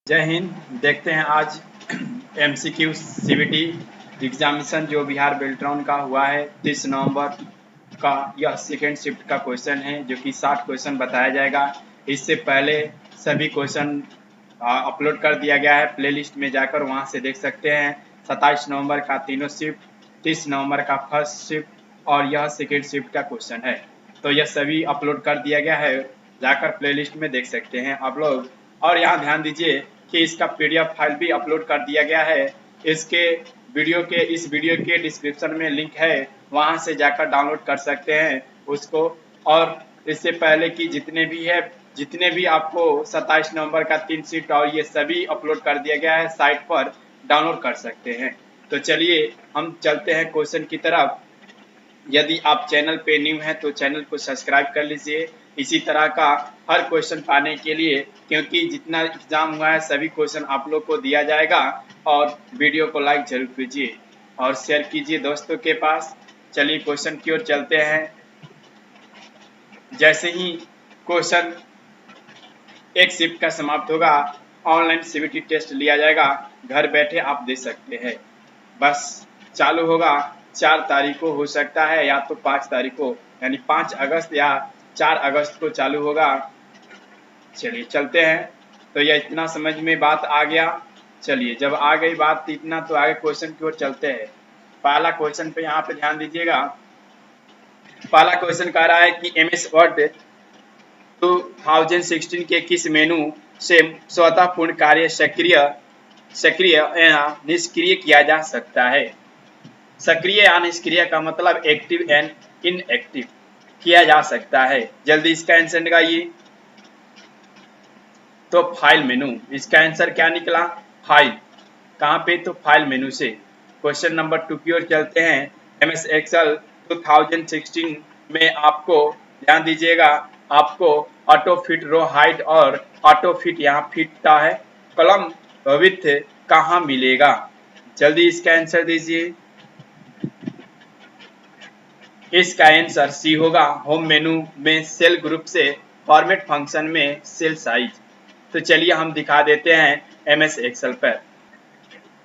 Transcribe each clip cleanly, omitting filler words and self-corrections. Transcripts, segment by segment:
जय हिंद। देखते हैं आज एमसीक्यू सीबीटी एग्जामिनेशन जो बिहार बेल्ट्रॉन का हुआ है 30 नवंबर का। यह सेकेंड शिफ्ट का क्वेश्चन है जो कि 60 क्वेश्चन बताया जाएगा। इससे पहले सभी क्वेश्चन अपलोड कर दिया गया है प्लेलिस्ट में, जाकर वहां से देख सकते हैं। 27 नवंबर का तीनों शिफ्ट, 30 नवंबर का फर्स्ट शिफ्ट और यह सेकेंड शिफ्ट का क्वेश्चन है। तो यह सभी अपलोड कर दिया गया है, जाकर प्लेलिस्ट में देख सकते हैं आप लोग। और यहाँ ध्यान दीजिए कि इसका पीडीएफ फाइल भी अपलोड कर दिया गया है। इस वीडियो के डिस्क्रिप्शन में लिंक है, वहां से जाकर डाउनलोड कर सकते हैं उसको। और इससे पहले कि जितने भी आपको 27 नवंबर का 3 शिफ्ट और ये सभी अपलोड कर दिया गया है, साइट पर डाउनलोड कर सकते हैं। तो चलिए हम चलते हैं क्वेश्चन की तरफ। यदि आप चैनल पे न्यू हैं तो चैनल को सब्सक्राइब कर लीजिए इसी तरह का हर क्वेश्चन पाने के लिए, क्योंकि जितना एग्जाम हुआ है सभी क्वेश्चन आप लोग को दिया जाएगा। और वीडियो को लाइक जरूर कीजिए और शेयर कीजिए दोस्तों के पास। चलिए क्वेश्चन की ओर चलते हैं। जैसे ही क्वेश्चन एक शिफ्ट का समाप्त होगा, ऑनलाइन सीबीटी टेस्ट लिया जाएगा। घर बैठे आप दे सकते हैं। बस चालू होगा 4 तारीख को, हो सकता है या तो 5 तारीख को, यानी 5 अगस्त या 4 अगस्त को चालू होगा। चलिए चलते हैं। तो यह इतना समझ में बात आ गया। चलिए जब आ गई बात इतना, तो आगे क्वेश्चन की ओर चलते हैं। पहला क्वेश्चन पे यहाँ पे ध्यान दीजिएगा। पहला क्वेश्चन कह रहा है कि एमएस वर्ड 2016 के किस मेनू से स्वतः पूर्ण कार्य सक्रिय या निष्क्रिय किया जा सकता है। सक्रिय या निष्क्रिय का मतलब एक्टिव एंड इनएक्टिव किया जा सकता है। जल्दी इसका आंसर निकालिए। तो फाइल मेनू, इसका आंसर क्या निकला? फाइल। कहाँ पे? तो फाइल मेनू से। क्वेश्चन नंबर 2 की ओर चलते हैं। एमएस एक्सेल 2016 में आपको ध्यान दीजिएगा, आपको ऑटो फिट रो हाइट और ऑटो फिट यहाँ फिट का है कॉलम विड्थ कहाँ मिलेगा? जल्दी इसका आंसर दीजिए। इसका आंसर सी होगा, होम मेनू में सेल ग्रुप से फॉर्मेट फंक्शन में सेल साइज। तो चलिए हम दिखा देते हैं एमएस एक्सेल पर।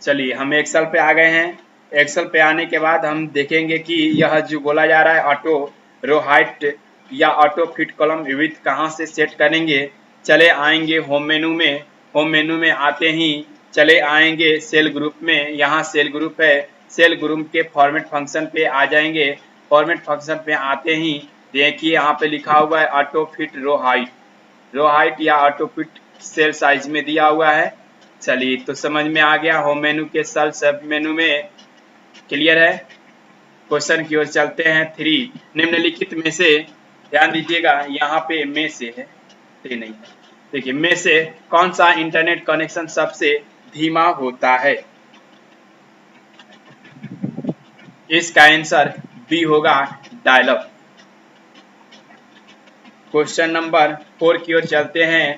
चलिए हम एक्सेल पे आ गए हैं। एक्सेल पे आने के बाद हम देखेंगे कि यह जो बोला जा रहा है ऑटो रो हाइट या ऑटो फिट कॉलम विड्थ कहाँ से सेट करेंगे। चले आएंगे होम मेनू में। होम मेनू में आते ही चले आएंगे सेल ग्रुप में। यहाँ सेल ग्रुप है, सेल ग्रुप के फॉर्मेट फंक्शन पे आ जाएंगे। फॉर्मेट फंक्शन पे आते ही देखिए यहाँ पे लिखा हुआ है ऑटो फिट रो हाइट या ऑटो फिट सेल साइज में दिया हुआ है। चलिए तो समझ में आ गया। होम मेनू के सेल सब मेनू में क्लियर है। क्वेश्चन की ओर चलते हैं। 3 निम्नलिखित में से, ध्यान दीजिएगा यहाँ पे में से है, नहीं है। देखिए में से कौन सा इंटरनेट कनेक्शन सबसे धीमा होता है? इसका आंसर बी होगा, डायल अप। क्वेश्चन नंबर 4 की ओर चलते हैं।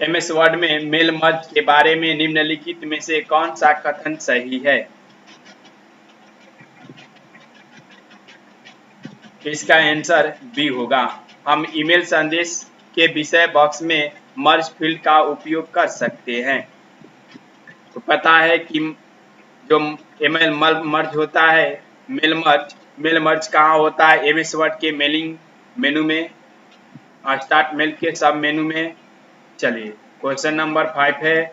एमएस वर्ड में मेल मर्ज के बारे में निम्नलिखित में से कौन सा कथन सही है? इसका आंसर बी होगा, हम ईमेल संदेश के विषय बॉक्स में मर्ज फील्ड का उपयोग कर सकते हैं। तो पता है कि जो ईमेल मर्ज होता है, मेल मर्ज कहाँ होता है? एमएस वर्ड के मेलिंग मेनू में, स्टार्ट मेल के सब मेनू में। चलिए क्वेश्चन नंबर 5 है।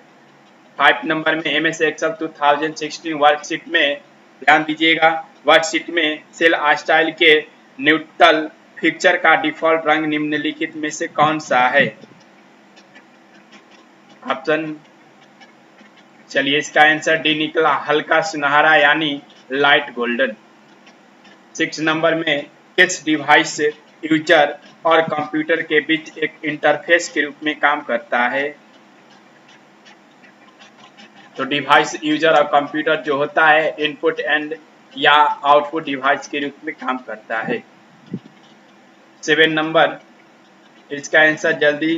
5 नंबर में एमएस एक्सेल 2016 वर्कशीट में ध्यान दीजिएगा। वर्कशीट में सेल स्टाइल के न्यूट्रल पिक्चर का डिफॉल्ट रंग निम्नलिखित में से कौन सा है? ऑप्शन, चलिए इसका आंसर डी निकला, हल्का सुनहरा यानी लाइट गोल्डन। 6 नंबर में किस डिवाइस यूजर और कंप्यूटर के बीच एक इंटरफेस के रूप में काम करता है? तो डिवाइस यूजर और कंप्यूटर जो होता है इनपुट एंड या आउटपुट डिवाइस के रूप में काम करता है। 7 नंबर, इसका आंसर जल्दी।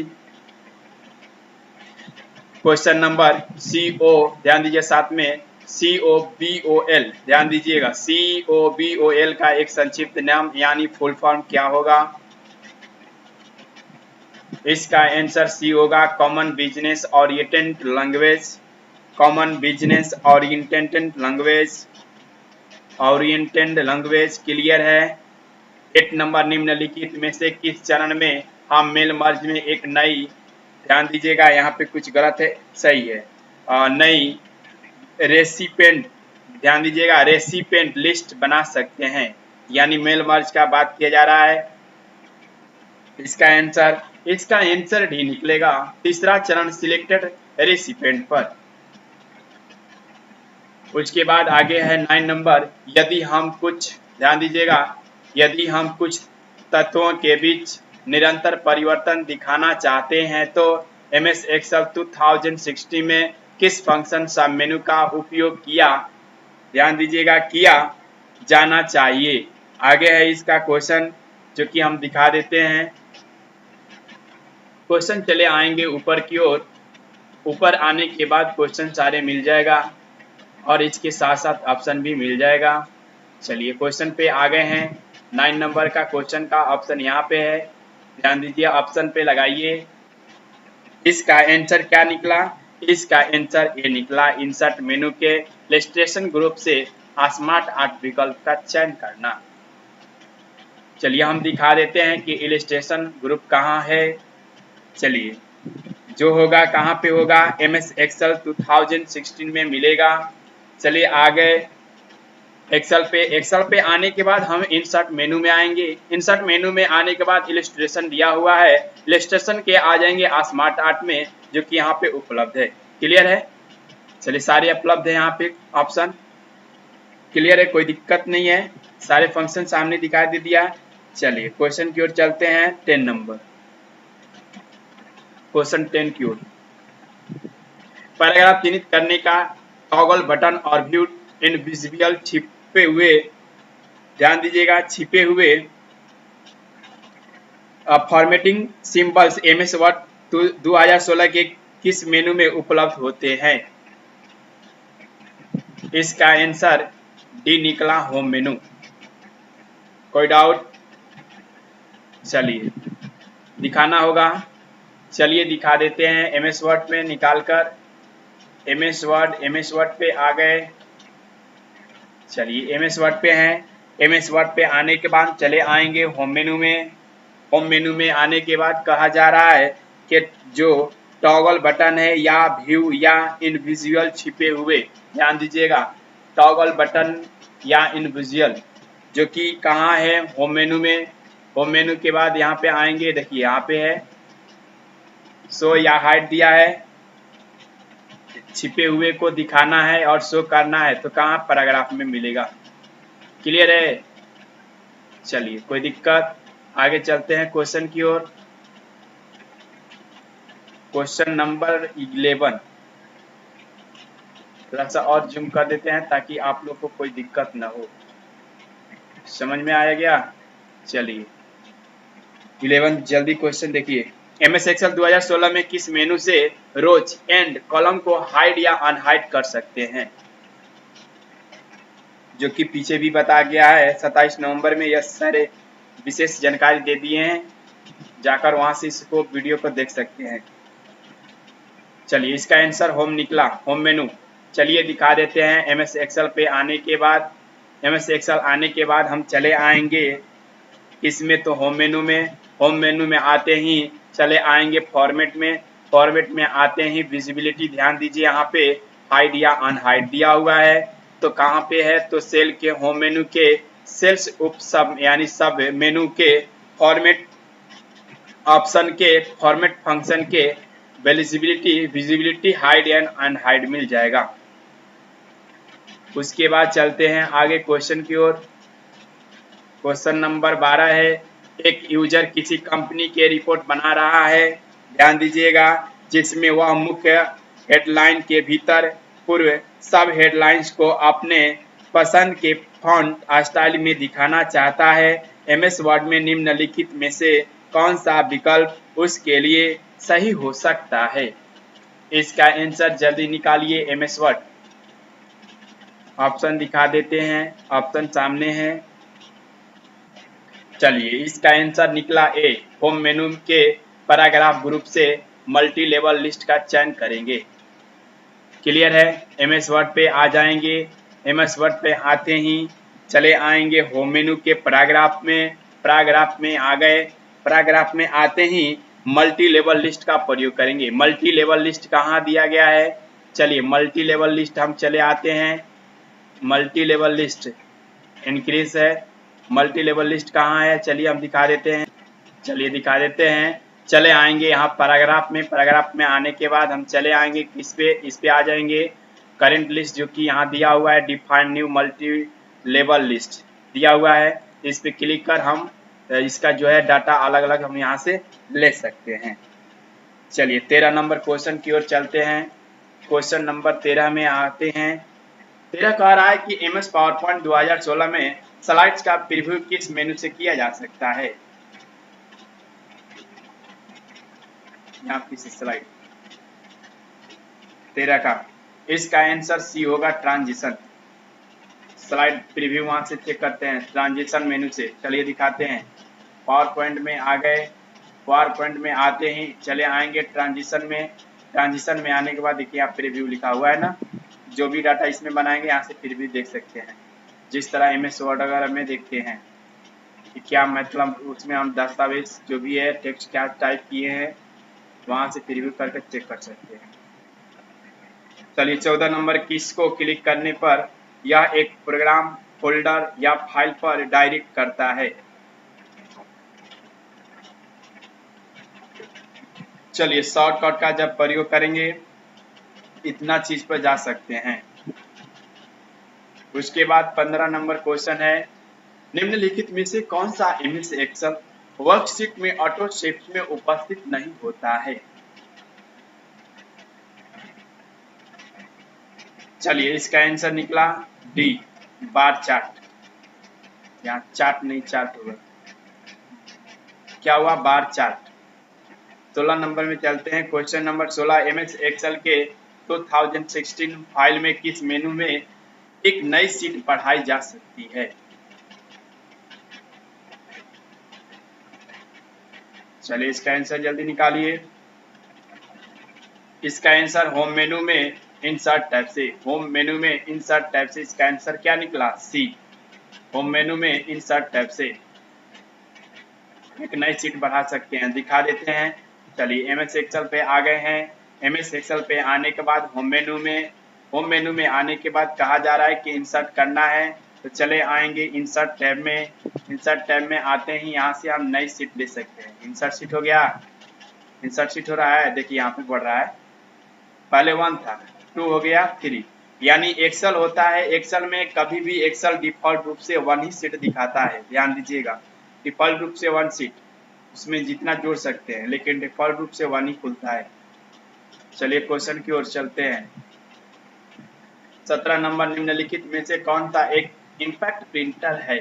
क्वेश्चन नंबर CO, ध्यान दीजिए साथ में COBOL, ध्यान दीजिएगा। COBOL का एक संक्षिप्त नाम यानी फुल फॉर्म क्या होगा? इसका आंसर सी होगा, common business oriented language. Common business oriented language clear है। 8 नंबर, निम्नलिखित में से किस चरण में हम मेल मर्ज में एक नई, ध्यान दीजिएगा यहाँ पे कुछ गलत है, सही है, नई रेसिपेंट, ध्यान दीजिएगा, रेसिपेंट लिस्ट बना सकते हैं, यानी मेल मर्ज का बात किया जा रहा है। इसका आंसर डी निकलेगा, तीसरा चरण सिलेक्टेड रेसिपेंट पर। उसके बाद आगे है 9 नंबर, यदि हम कुछ, ध्यान दीजिएगा, यदि हम कुछ तत्वों के बीच निरंतर परिवर्तन दिखाना चाहते हैं तो MS Excel 2016 में किस फंक्शन सब मेनू का उपयोग किया, ध्यान दीजिएगा, किया जाना चाहिए। आगे है इसका क्वेश्चन, जो कि हम दिखा देते हैं। क्वेश्चन चले आएंगे ऊपर की ओर, ऊपर आने के बाद क्वेश्चन सारे मिल जाएगा और इसके साथ साथ ऑप्शन भी मिल जाएगा। चलिए क्वेश्चन पे आ गए हैं। 9 नंबर का क्वेश्चन का ऑप्शन यहाँ पे है, ध्यान दीजिए, ऑप्शन पे लगाइए। इसका आंसर क्या निकला? इसका आंसर ए निकला, इंसर्ट मेनू के इलस्ट्रेशन ग्रुप से स्मार्ट आर्ट विकल्प का चयन करना। चलिए हम दिखा देते हैं कि इलस्ट्रेशन ग्रुप कहाँ है। चलिए, जो होगा कहाँ पे होगा, MS Excel 2016 में मिलेगा। चलिए आगे एक्सेल पे आने के बाद हम इंसर्ट मेनू में आएंगे। इंसर्ट मेनू में आने के बाद इलस्ट्रेशन दिया हुआ है, इलस्ट्रेशन के आ जाएंगे स्मार्ट आर्ट में, जो कि यहाँ पे उपलब्ध है। क्लियर है? चलिए सारे उपलब्ध है यहाँ पे ऑप्शन, क्लियर है, कोई दिक्कत नहीं है, सारे फंक्शन सामने दिखाई दे दिया। चलिए क्वेश्चन की ओर चलते हैं। 10 नंबर, क्वेश्चन 10 की ओर, पैराग्राफ चिन्हित करने का टॉगल बटन और व्यू इनविजिबल छिपे हुए, ध्यान दीजिएगा, छिपे हुए फॉर्मेटिंग सिंबल्स MS वर्ड 2016 के किस मेनू में उपलब्ध होते हैं? इसका आंसर डी निकला, होम मेनू। कोई डाउट? चलिए दिखाना होगा, चलिए दिखा देते हैं MS वर्ड में निकालकर। MS वर्ड पे आ गए। चलिए MS वर्ड पे हैं, MS वर्ड पे आने के बाद चले आएंगे होम मेनू में। होम मेनू में आने के बाद कहा जा रहा है कि जो टॉगल बटन है या व्यू या इनविजिबल छिपे हुए, ध्यान दीजिएगा, टॉगल बटन या इनविजिबल, जो कि कहाँ है, होम मेनू में। होम मेनू के बाद यहाँ पे आएंगे, देखिए यहाँ पे है, शो या हाइड दिया है, छिपे हुए को दिखाना है और शो करना है, तो कहाँ, पैराग्राफ में मिलेगा। क्लियर है? चलिए कोई दिक्कत, आगे चलते हैं क्वेश्चन की ओर। क्वेश्चन नंबर 11, थोड़ा सा और जूम कर देते हैं ताकि आप लोग को कोई दिक्कत ना हो। समझ में आया गया? चलिए 11 जल्दी क्वेश्चन देखिए। MS Excel 2016 में किस मेनू से रोज एंड कॉलम को हाइड या अनहाइड कर सकते हैं? जो कि पीछे भी बता गया है, 27 नवंबर में यह सारे विशेष जानकारी दे दिए हैं, जाकर वहां से इसको वीडियो को देख सकते हैं। चलिए इसका आंसर होम निकला, होम मेनू। चलिए दिखा देते हैं। MS Excel पे आने के बाद, MS Excel आने के बाद हम चले आएंगे इसमें, तो होम मेनू में, होम मेनू में आते ही चले आएंगे फॉर्मेट में। फॉर्मेट में आते ही विजिबिलिटी, ध्यान दीजिए यहाँ पे हाइड या अनहाइड दिया हुआ है, तो कहाँ पे है, तो सेल के होम मेनू के सेल्स उप सब यानी सब मेनू के फॉर्मेट ऑप्शन के फॉर्मेट फंक्शन के विजिबिलिटी हाइड एंड अनहाइड मिल जाएगा। उसके बाद चलते हैं आगे क्वेश्चन की ओर। क्वेश्चन नंबर 12 है, एक यूजर किसी कंपनी के रिपोर्ट बना रहा है, ध्यान दीजिएगा, जिसमें वह मुख्य हेडलाइन के भीतर पूर्व सब हेडलाइंस को अपने पसंद के फॉन्ट स्टाइल में दिखाना चाहता है। MS वर्ड में निम्नलिखित में से कौन सा विकल्प उसके लिए सही हो सकता है? इसका आंसर जल्दी निकालिए। MS वर्ड ऑप्शन दिखा देते हैं, ऑप्शन सामने है। चलिए इसका आंसर निकला ए, होम मेनू के पैराग्राफ ग्रुप से मल्टी लेवल लिस्ट का चयन करेंगे। क्लियर है। एमएस वर्ड पे आ जाएंगे। एमएस वर्ड पे आते ही चले आएंगे होम मेनू के पैराग्राफ में। पैराग्राफ में आ गए। पैराग्राफ में आते ही मल्टी लेवल लिस्ट का प्रयोग करेंगे। मल्टी लेवल लिस्ट कहाँ दिया गया है? चलिए मल्टी लेवल लिस्ट हम चले आते हैं। मल्टी लेवल लिस्ट इंक्रीज है। मल्टी लेवल लिस्ट कहाँ है? चलिए हम दिखा देते हैं। चलिए दिखा देते हैं। चले आएंगे यहाँ पैराग्राफ में। पैराग्राफ में आने के बाद हम चले आएंगे किस पे? इस पे आ जाएंगे करंट लिस्ट, जो कि यहाँ दिया हुआ है define new multi level list दिया हुआ है। इस पे क्लिक कर हम इसका जो है डाटा अलग अलग हम यहाँ से ले सकते हैं। चलिए 13 नंबर क्वेश्चन की ओर चलते हैं। क्वेश्चन नंबर 13 में आते हैं। 13 कह रहा है कि एमएस पावर पॉइंट 2016 में स्लाइड्स का प्रीव्यू किस मेनू से किया जा सकता है? यहाँ की स्लाइड 13 का, इसका आंसर सी होगा ट्रांजिशन। स्लाइड प्रीव्यू वहां से चेक करते हैं ट्रांजिशन मेनू से। चलिए दिखाते हैं। पावर पॉइंट में आ गए। पावर पॉइंट में आते ही चले आएंगे ट्रांजिशन में। ट्रांजिशन में आने के बाद देखिए आप प्रीव्यू लिखा हुआ है ना, जो भी डाटा इसमें बनाएंगे यहाँ से प्रीव्यू देख सकते हैं। जिस तरह एमएस वर्ड वगैरह में देखते हैं कि क्या मतलब उसमें हम दस्तावेज जो भी है टेक्स्ट क्या टाइप किए हैं वहां से प्रीव्यू करके चेक कर सकते हैं। चलिए 14 नंबर, किसको क्लिक करने पर यह एक प्रोग्राम फोल्डर या फाइल पर डायरेक्ट करता है? चलिए शॉर्टकट का जब प्रयोग करेंगे इतना चीज पर जा सकते हैं। उसके बाद 15 नंबर क्वेश्चन है, निम्नलिखित में से कौन सा एमएस एक्सेल वर्कशीट में ऑटो शिफ्ट में उपस्थित नहीं होता है? चलिए इसका आंसर निकला डी, बार चार्ट। यहाँ चार्ट नहीं चार्ट होगा। क्या हुआ? Bar chart. 16 नंबर में चलते हैं। क्वेश्चन नंबर 16, एमएस एक्सेल के 2016 फाइल में किस मेनू में एक नई सीट बढ़ाई जा सकती है? चलिए इसका आंसर जल्दी निकालिए। इसका आंसर होम मेनू में इंसर्ट टैब से। होम मेनू में इंसर्ट टैब से इसका आंसर क्या निकला? सी, होम मेनू में इंसर्ट टैब से एक नई सीट बढ़ा सकते हैं। दिखा देते हैं। चलिए एमएस एक्सेल पे आ गए हैं। एमएस एक्सेल पे आने के बाद होम मेनू में आने के बाद कहा जा रहा है कि इंसर्ट करना है, तो चले आएंगे इंसर्ट टैब में। इंसर्ट टैब में आते ही यहाँ से हम नई सीट ले सकते हैं। इंसर्ट सीट हो गया। इंसर्ट सीट हो रहा है, देखिए यहाँ पे बढ़ रहा है। पहले 1 था, 2 हो गया, 3। यानी एक्सेल होता है, एक्सेल में कभी भी एक्सेल डिफॉल्ट रूप से 1 ही सीट दिखाता है। ध्यान दीजिएगा, डिफॉल्ट रूप से 1 सीट, उसमें जितना जोड़ सकते हैं, लेकिन डिफॉल्ट रूप से 1 ही खुलता है। चलिए क्वेश्चन की ओर चलते हैं। 17 नंबर, निम्नलिखित में से कौन सा एक इंपैक्ट प्रिंटर है?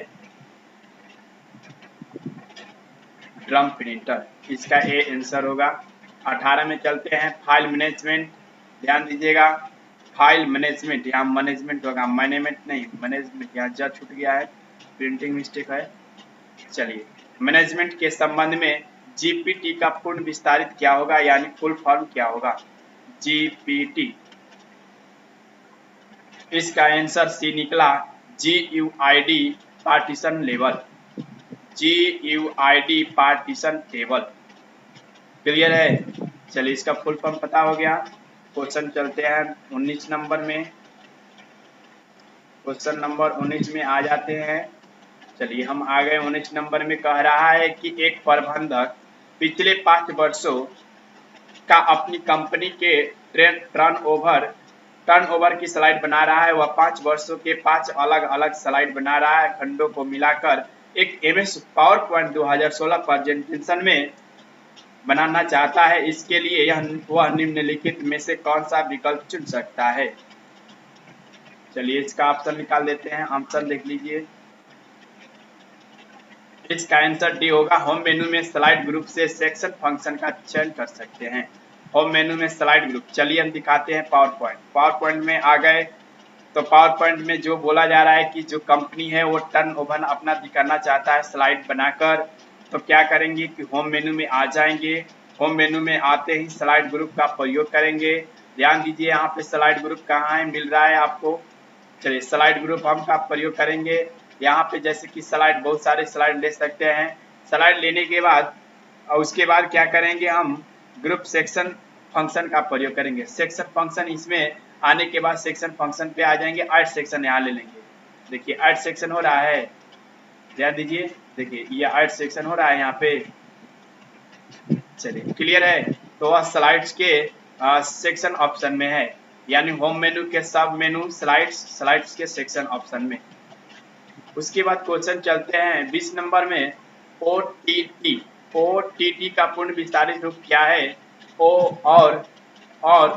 ड्रम प्रिंटर, इसका ए आंसर होगा। 18 में चलते हैं। फाइल मैनेजमेंट, ध्यान दीजिएगा। फाइल मैनेजमेंट, यहाँ मैनेजमेंट होगा, मैनेजमेंट नहीं, मैनेजमेंट। यहाँ जा छूट गया है, प्रिंटिंग मिस्टेक है। चलिए मैनेजमेंट के संबंध में जीपीटी का पूर्ण विस्तारित क्या होगा, यानी फुल फॉर्म क्या होगा? जीपीटी। इसका आंसर सी निकला, GUID partition level. GUID partition table. Clear है। चलिए इसका फुल फॉर्म पता हो गया। क्वेश्चन चलते हैं 19 नंबर में। क्वेश्चन नंबर 19 में आ जाते हैं। चलिए हम आ गए 19 नंबर में। कह रहा है कि एक प्रबंधक पिछले 5 वर्षों का अपनी कंपनी के टर्नओवर की स्लाइड बना रहा है। वह 5 वर्षों के 5 अलग अलग स्लाइड बना रहा है, खंडों को मिलाकर एक एमएस पावर पॉइंट 2016 प्रेजेंटेशन में बनाना चाहता है। इसके लिए वह निम्नलिखित में से कौन सा विकल्प चुन सकता है? चलिए इसका ऑप्शन निकाल देते हैं। ऑप्शन देख लीजिए। इसका आंसर डी होगा। होम मेनू में स्लाइड ग्रुप से सेक्शन फंक्शन का चयन कर सकते हैं। होम मेनू में स्लाइड ग्रुप। चलिए हम दिखाते हैं पावर पॉइंट। पावर पॉइंट में आ गए तो पावर पॉइंट में जो बोला जा रहा है कि जो कंपनी है वो टर्नओवर अपना दिखाना चाहता है स्लाइड बनाकर, तो क्या करेंगे कि होम मेनू में आ जाएंगे। होम मेनू में आते ही स्लाइड ग्रुप का प्रयोग करेंगे। ध्यान दीजिए यहाँ पे स्लाइड ग्रुप कहाँ है, मिल रहा है आपको। चलिए स्लाइड ग्रुप हम का प्रयोग करेंगे यहाँ पे, जैसे कि स्लाइड, बहुत सारे स्लाइड ले सकते हैं। स्लाइड लेने के बाद और उसके बाद क्या करेंगे, हम ग्रुप सेक्शन फंक्शन का प्रयोग करेंगे। सेक्शन फंक्शन इसमें आने के बाद सेक्शन फंक्शन पे आ जाएंगे, ऐड सेक्शन यहाँ ले लेंगे। देखिए ऐड सेक्शन हो रहा है, ध्यान दीजिए, देखिए ये ऐड सेक्शन हो रहा है यहाँ पे। चलिए क्लियर है। तो वह स्लाइड्स के सेक्शन ऑप्शन में है, यानी होम मेनू के सब मेनू स्लाइड्स के सेक्शन ऑप्शन में। उसके बाद क्वेश्चन चलते हैं 20 नंबर में। OTT का पूर्ण विस्तारित रूप क्या है? और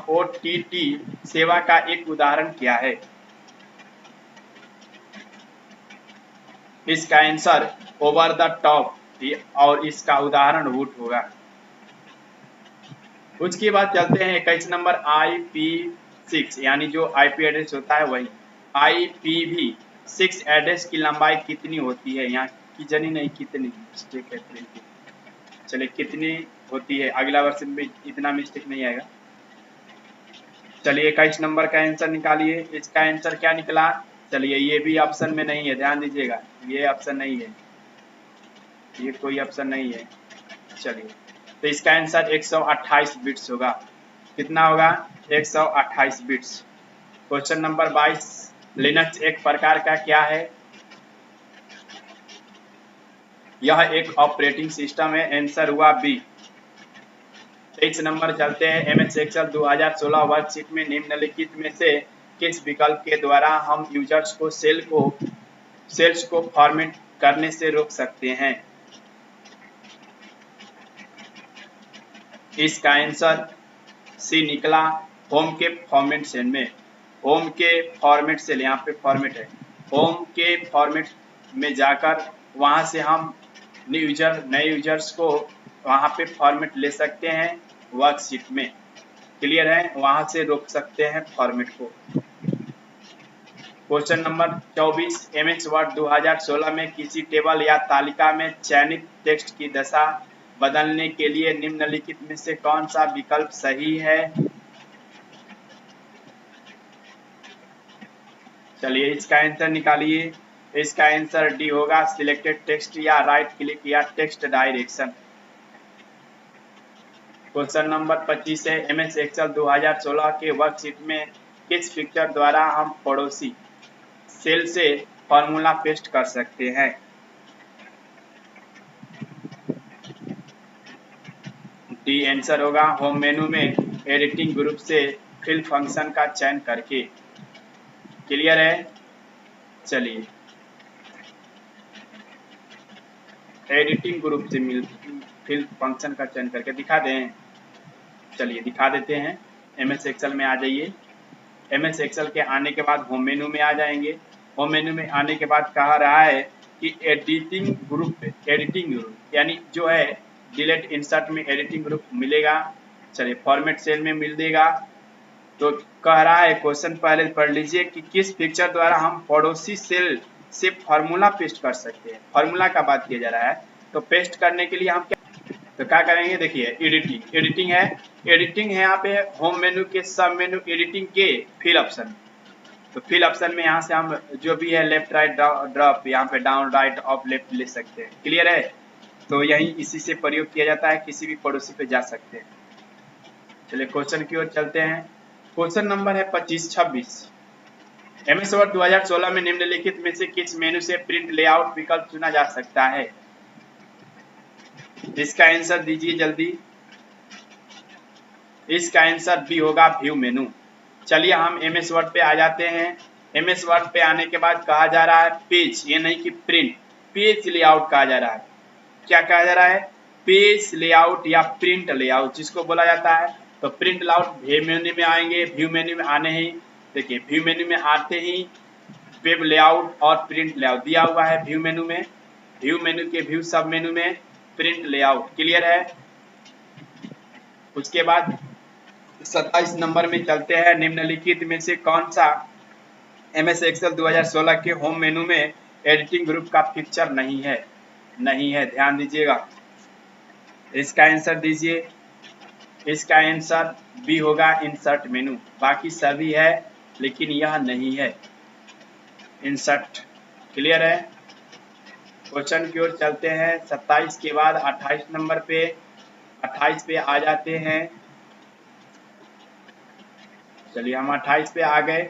OTT सेवा का एक उदाहरण क्या है? इसका आंसर ओवर द टॉप और इसका उदाहरण रूट होगा। उसके बाद चलते हैं 21 नंबर IP6, यानी जो IP एड्रेस होता है वही। IPv6 एड्रेस की लंबाई कितनी होती है? यहाँ की जनी नहीं, कितनी मिस्टेक है। चलिए कितनी होती है, अगला वर्ष में इतना मिस्टेक नहीं आएगा। चलिए 21 नंबर का आंसर निकालिए। इसका आंसर क्या निकला? चलिए ये भी ऑप्शन में नहीं है, ध्यान दीजिएगा, ये ऑप्शन नहीं है, ये कोई ऑप्शन नहीं है। चलिए तो इसका आंसर 128 बिट्स होगा। कितना होगा? 128 बिट्स। क्वेश्चन नंबर 22, लिनक्स एक प्रकार का क्या है? यह एक ऑपरेटिंग सिस्टम है। आंसर हुआ बी। 23 नंबर चलते हैं। MS Excel 2016 वर्कशीट में निम्नलिखित में से किस विकल्प के द्वारा हम यूजर्स को सेल्स को फॉर्मेट करने से रोक सकते हैं? इसका आंसर सी निकला, होम के फॉर्मेट सेल में। होम के फॉर्मेट सेल, यहाँ पे फॉर्मेट है, होम के फॉर्मेट में जाकर वहां से हम नए यूजर्स को वहां पे फॉर्मेट ले सकते हैं वर्कशीट में। क्लियर है, वहां से रोक सकते हैं फॉर्मेट को। क्वेश्चन नंबर 24, MS वर्ड 2016 में किसी टेबल या तालिका में चयनित टेक्स्ट की दशा बदलने के लिए निम्नलिखित में से कौन सा विकल्प सही है? चलिए इसका आंसर निकालिए। इसका आंसर डी होगा, सिलेक्टेड टेक्स्ट या राइट क्लिक या टेक्स्ट डायरेक्शन। क्वेश्चन नंबर 25 है। MS Excel 2016 के वर्कशीट में किस फीचर द्वारा हम पड़ोसी सेल से फॉर्मूला पेस्ट कर सकते हैं? डी आंसर होगा, होम मेनू में एडिटिंग ग्रुप से फिल फंक्शन का चयन करके। क्लियर है। चलिए एडिटिंग ग्रुप से फिल फंक्शन का चयन करके दिखा दें। चलिए दिखा देते हैं। MS Excel में आ जाइए। MS Excel के आने के बाद होम मेनू में आ जाएंगे। होम मेनू में आने के बाद कहा रहा है कि एडिटिंग ग्रुप यानी जो है डिलीट इंसर्ट में एडिटिंग ग्रुप मिलेगा। चलिए फॉर्मेट सेल में मिल देगा। तो कह रहा है क्वेश्चन पहले पढ़ लीजिए कि किस फीचर द्वारा हम पड़ोसी सेल से फार्मूला पेस्ट कर सकते हैं। फार्मूला का बात किया जा रहा है। तो पेस्ट करने के लिए हम क्या करेंगे? देखिए एडिटिंग है यहाँ पे होम मेनू के सब मेनू एडिटिंग के फिल ऑप्शन। तो फिल ऑप्शन में यहाँ से हम जो भी है लेफ्ट राइट ड्रॉप, यहाँ पे डाउन राइट अप लेफ्ट ले सकते हैं। क्लियर है। तो यही इसी से प्रयोग किया जाता है, किसी भी पड़ोसी पे जा सकते हैं। चलिए क्वेश्चन की ओर चलते हैं। क्वेश्चन नंबर है 25-26। MS वर्ड 2016 में निम्नलिखित में से किस मेनू से प्रिंट लेआउट विकल्प चुना जा सकता है? इसका आंसर दीजिए जल्दी। इसका आंसर बी होगा, व्यू मेनू। चलिए हम MS वर्ड पे आ जाते हैं। MS वर्ड पे आने के बाद कहा जा रहा है पेज, ये नहीं कि प्रिंट, पेज लेआउट कहा जा रहा है। क्या कहा जा रहा है? पेज लेआउट या प्रिंट लेआउट जिसको बोला जाता है। तो प्रिंट लेआउट व्यू मेन्यू में आएंगे। व्यू मेन्यू में आने ही देखिए, व्यू मेन्यू में आते ही वेब लेआउट और प्रिंट लेआउट दिया हुआ है। व्यू मेन्यू में, व्यू मेन्यू के व्यू सब मेन्यू में प्रिंट लेआउट। क्लियर है। उसके बाद 27 नंबर में चलते हैं। निम्नलिखित में से कौन सा MS Excel 2016 के होम मेनू में एडिटिंग ग्रुप का फीचर नहीं है? ध्यान दीजिएगा। इसका आंसर दीजिए। इसका आंसर बी होगा इंसर्ट मेनू। बाकी सभी है लेकिन यह नहीं है इंसर्ट। क्लियर है। क्वेश्चन की ओर चलते हैं। 27 के बाद 28 नंबर पे 28 पे आ जाते हैं। चलिए हम 28 पे आ गए।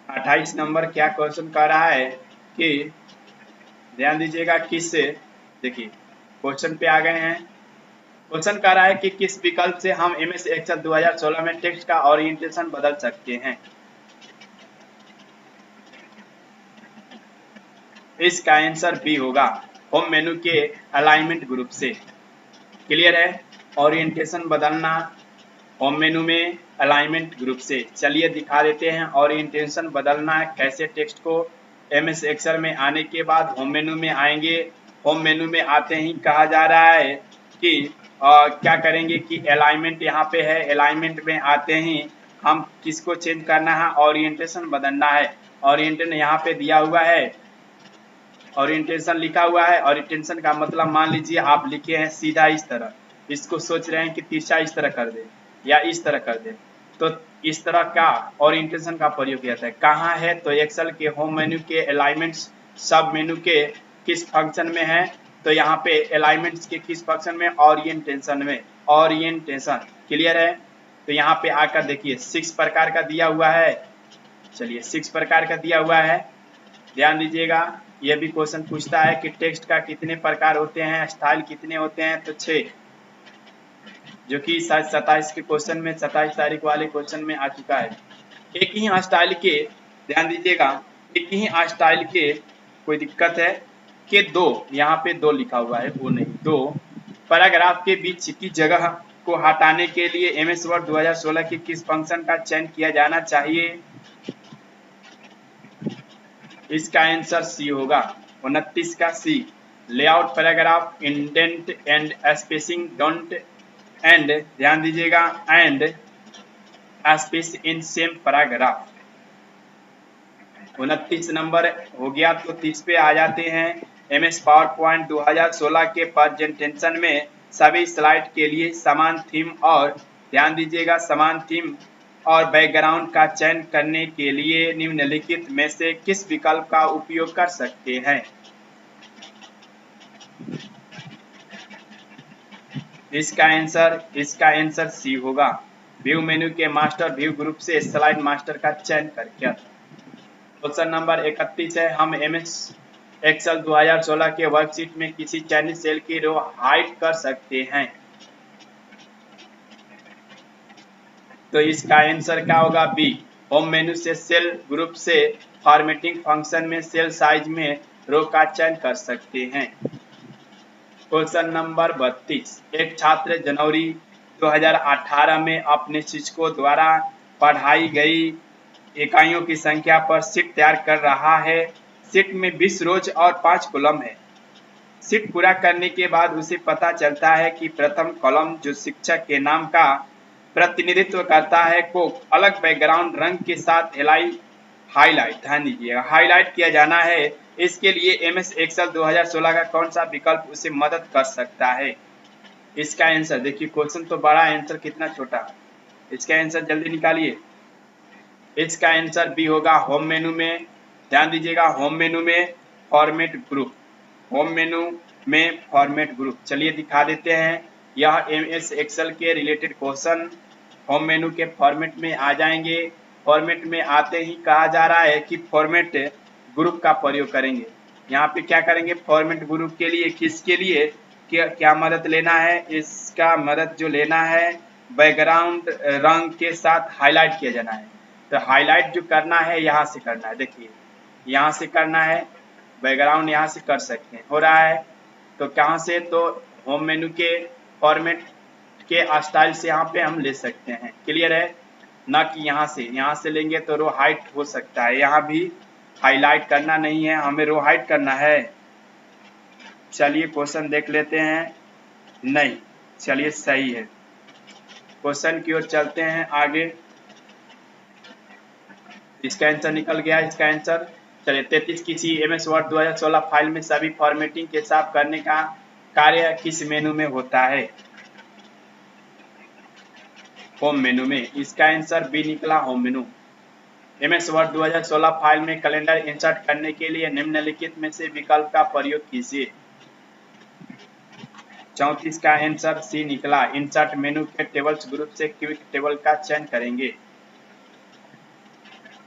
28 नंबर क्या क्वेश्चन कर रहा है कि ध्यान दीजिएगा किस से, देखिए क्वेश्चन पे आ गए हैं। क्वेश्चन कह रहा है कि किस विकल्प से हम MS एक्सेल 2016 में टेक्स्ट का ओरिएंटेशन बदल सकते हैं। इसका आंसर बी होगा होम मेनू के अलाइनमेंट ग्रुप से। क्लियर है। ओरिएंटेशन बदलना होम मेनू में अलाइनमेंट ग्रुप से। चलिए दिखा देते हैं ओरिएंटेशन बदलना है कैसे। टेक्स्ट को MS एक्सेल में आने के बाद होम मेनू में आएंगे। होम मेनू में आते ही कहा जा रहा है कि क्या करेंगे कि अलाइनमेंट यहाँ पे है। अलाइनमेंट में आते ही हम किसको चेंज करना है, ओरिएंटेशन बदलना है। ओरिएंटेशन यहाँ पे दिया हुआ है, ओरिएंटेशन लिखा हुआ है। ओरिएंटेशन का मतलब मान लीजिए आप लिखे हैं सीधा इस तरह, इसको सोच रहे हैं कि तिरछा इस तरह कर दे या इस तरह कर दे, तो इस तरह का ओरिएंटेशन का प्रयोग किया जाता है। कहाँ है तो एक्सेल के होम मेन्यू के अलाइनमेंट्स सब मेन्यू के किस फंक्शन में है, तो यहाँ पे अलाइनमेंट्स के किस फंक्शन में, ओरिएंटेशन में। ओरिएंटेशन क्लियर है। तो यहाँ पे आकर देखिए 6 प्रकार का दिया हुआ है। चलिए 6 प्रकार का दिया हुआ है, ध्यान दीजिएगा। यह भी क्वेश्चन पूछता है कि टेक्स्ट का कितने प्रकार होते हैं, स्टाइल कितने होते हैं, तो 6, जो कि शायद 27 के क्वेश्चन में 27 तारीख वाले क्वेश्चन में आ चुका है। एक ही स्टाइल के, ध्यान दीजिएगा, एक ही स्टाइल के कोई दिक्कत है कि 2, यहाँ पे 2 लिखा हुआ है, वो नहीं, 2 पैराग्राफ के बीच की जगह को हटाने के लिए MS वर्ड 2016 के किस फंक्शन का चयन किया जाना चाहिए। इसका आंसर सी होगा 29 का C. Layout paragraph indent and spacing don't add, ध्यान दीजिएगा, add space in same paragraph. 29 number हो गया। तो 30 पे आ जाते हैं। MS पावर पॉइंट 2016 के प्रेजेंटेशन में सभी स्लाइड के लिए समान थीम और, ध्यान दीजिएगा, समान थीम और बैकग्राउंड का चयन करने के लिए निम्नलिखित में से किस विकल्प का उपयोग कर सकते हैं। इसका आंसर सी होगा। व्यू मेन्यू के मास्टर व्यू ग्रुप से स्लाइड मास्टर का चयन करके। क्वेश्चन नंबर 31 है, हम MS एक्सेल 2016 के वर्कशीट में किसी चयनित सेल की रो हाइड कर सकते हैं। तो इसका आंसर क्या होगा, बी। होम मेन्यू से सेल ग्रुप से फॉर्मेटिंग फंक्शन में सेल साइज में रो का चयन कर सकते हैं। क्वेश्चन नंबर 32, एक छात्र जनवरी 2018 में अपने शिक्षकों द्वारा पढ़ाई गई इकाइयों की संख्या पर शीट तैयार कर रहा है। शीट में 20 रोज और 5 कॉलम है। शीट पूरा करने के बाद उसे पता चलता है कि प्रथम कॉलम जो शिक्षक के नाम का प्रतिनिधित्व करता है को अलग बैकग्राउंड रंग के साथ हाईलाइट, ध्यान दीजिएगा, हाईलाइट किया जाना है। इसके लिए MS एक्सेल 2016 का कौन सा विकल्प उसे मदद कर सकता है। इसका आंसर देखिए, क्वेश्चन तो बड़ा, आंसर कितना छोटा। इसका आंसर जल्दी निकालिए। इसका आंसर बी होगा होम मेनू में, ध्यान दीजिएगा, होम मेनू में फॉर्मेट ग्रुप। होम मेनू में फॉर्मेट ग्रुप। चलिए दिखा देते हैं। यह MS एक्सेल के रिलेटेड क्वेश्चन होम मेनू के फॉर्मेट में आ जाएंगे। फॉर्मेट में आते ही कहा जा रहा है कि फॉर्मेट ग्रुप का प्रयोग करेंगे। यहाँ पे क्या करेंगे, फॉर्मेट ग्रुप के लिए, किसके लिए, क्या मदद लेना है। इसका मदद जो लेना है, बैकग्राउंड रंग के साथ हाईलाइट किया जाना है। तो हाईलाइट जो करना है यहाँ से करना है, देखिए यहाँ से करना है, बैकग्राउंड यहाँ से कर सकते हैं, हो रहा है। तो कहाँ से, तो होम मेनू के फॉर्मेट के स्टाइल से यहाँ पे हम ले सकते हैं। क्लियर है ना, कि यहाँ से लेंगे तो रो हाइट हो सकता है। यहाँ भी हाईलाइट करना नहीं है, हमें रो हाइट करना है। चलिए क्वेश्चन देख लेते हैं। नहीं, चलिए सही है। क्वेश्चन की ओर चलते हैं आगे। इसका आंसर निकल गया। इसका आंसर, चलिए 33, किसी MS वर्ड 2016 फाइल में सभी फॉर्मेटिंग के साथ करने का कार्य किस मेनू में होता है। होम मेनू में। इसका आंसर बी निकला, होम मेनू। MS वर्ड 2016 फाइल में कैलेंडर इंसर्ट करने के लिए निम्नलिखित में से विकल्प का प्रयोग कीजिए। 34 का आंसर सी निकला, इंसर्ट मेनू के टेबल्स ग्रुप से क्विक टेबल का चयन करेंगे।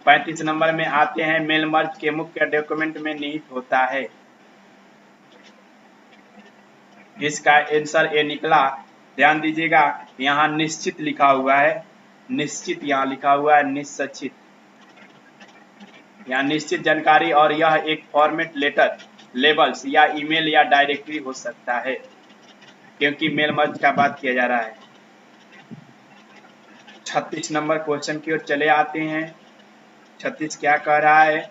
35 नंबर में आते हैं, मेल मर्ज के मुख्य डॉक्यूमेंट में निहित होता है। इसका आंसर ए निकला। ध्यान दीजिएगा, यहाँ निश्चित लिखा हुआ है, निश्चित यहाँ लिखा हुआ है, निश्चित, यहाँ निश्चित जानकारी, और यह एक फॉर्मेट लेटर, लेबल्स या ईमेल या डायरेक्टरी हो सकता है, क्योंकि मेल मर्ज का बात किया जा रहा है। 36 नंबर क्वेश्चन की ओर चले आते हैं। 36 क्या कह रहा है?